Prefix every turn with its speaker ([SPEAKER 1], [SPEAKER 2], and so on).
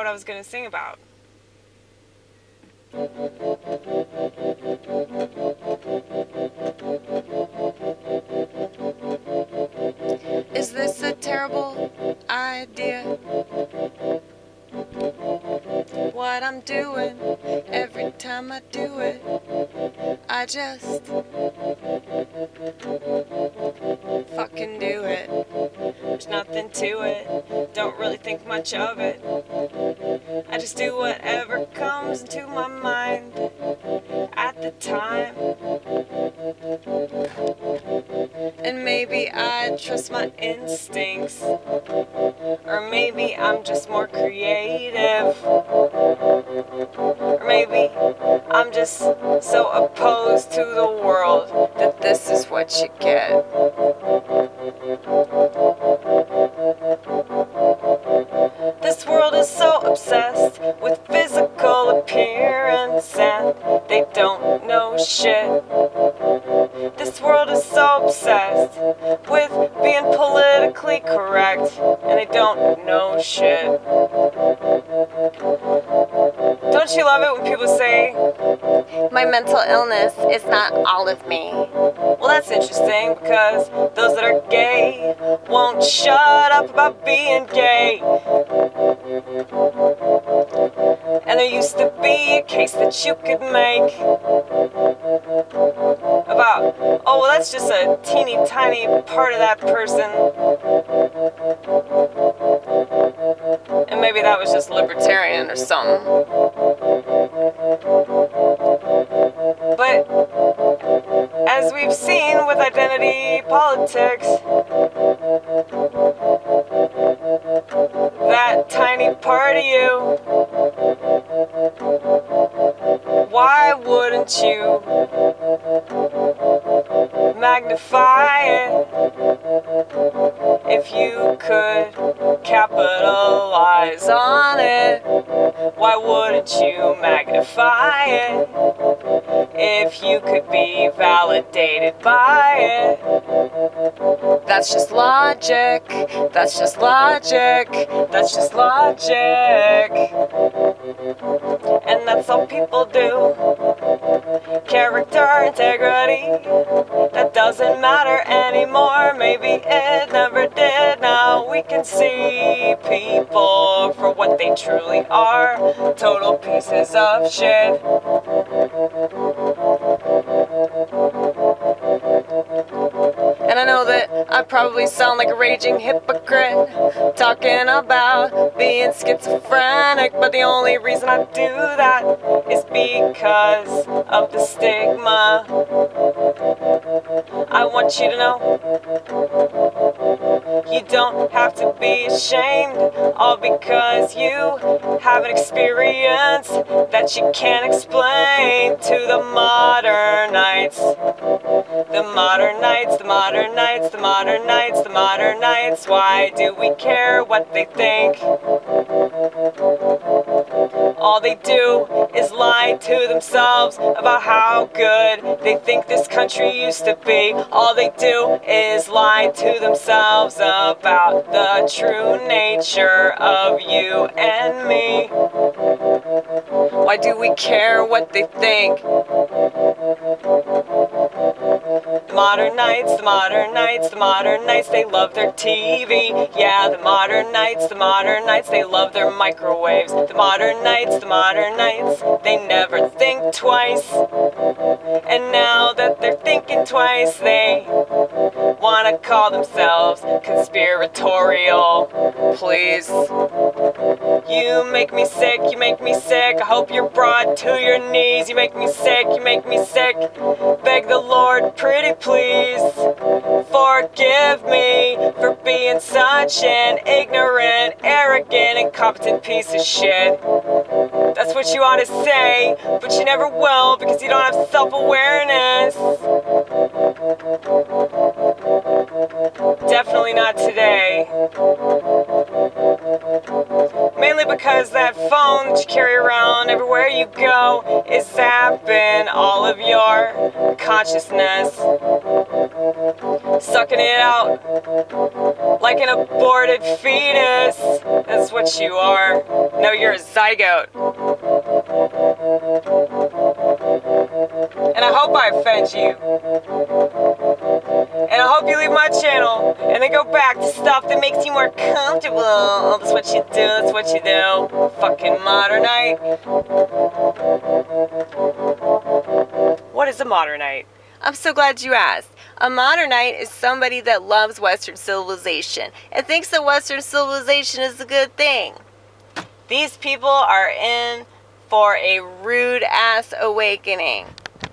[SPEAKER 1] I was going to sing about. Is this a terrible idea? What I'm doing, every time I do it, I just fucking do it. There's nothing to it, don't really think much of it. I just do whatever comes into my mind at the time. And maybe I trust my instincts, or maybe I'm just more creative, or maybe I'm just so opposed to the world that this is what you get. This world is so obsessed with physical appearance and they don't know shit. This world is so obsessed with being politically correct and they don't know shit. Don't you love it when people say, my mental illness is not all of me? Well, that's interesting because those that are gay won't shut up about being gay. And there used to be a case that you could make about, oh, well, that's just a teeny tiny part of that person. And maybe that was just libertarian or something. But as we've seen with identity politics, that tiny part of you, why wouldn't you magnify it if you could capitalize on it? Why wouldn't you magnify it if you could be validated by it? That's just logic, that's just logic, that's just logic. And that's all people do. Character integrity, that doesn't matter anymore. Maybe it never did. Now we can see people for what they truly are, total pieces of shit. And I know that I probably sound like a raging hypocrite, talking about being schizophrenic, but the only reason I do that is because of the stigma. I want you to know, you don't have to be ashamed, all because you have an experience that you can't explain to the modernites. The modernites, the modernites, the modernites, the modernites. Why do we care what they think? All they do is lie to themselves about how good they think this country used to be. All they do is lie to themselves about the true nature of you and me. Why do we care what they think? The modernites, the modernites, the modernites, they love their TV. Yeah, the modernites, they love their microwaves. The modernites, they never think twice. And now that they're thinking twice, they wanna call themselves conspiratorial. Please. You make me sick, you make me sick. I hope you're brought to your knees. You make me sick, you make me sick. Beg the Lord, pretty please, forgive me for being such an ignorant, arrogant, incompetent piece of shit. That's what you ought to say, but you never will because you don't have self-awareness. Definitely not today. Mainly because that phone that you carry around everywhere you go is zapping all of your consciousness, sucking it out like an aborted fetus. That's what you are. No, you're a zygote. And I hope I fed you. And I hope you leave my channel and then go back to stuff that makes you more comfortable. That's what you do, that's what you do. Fucking modernite. What is a modernite? I'm so glad you asked. A modernite is somebody that loves Western civilization and thinks that Western civilization is a good thing. These people are in for a rude ass awakening.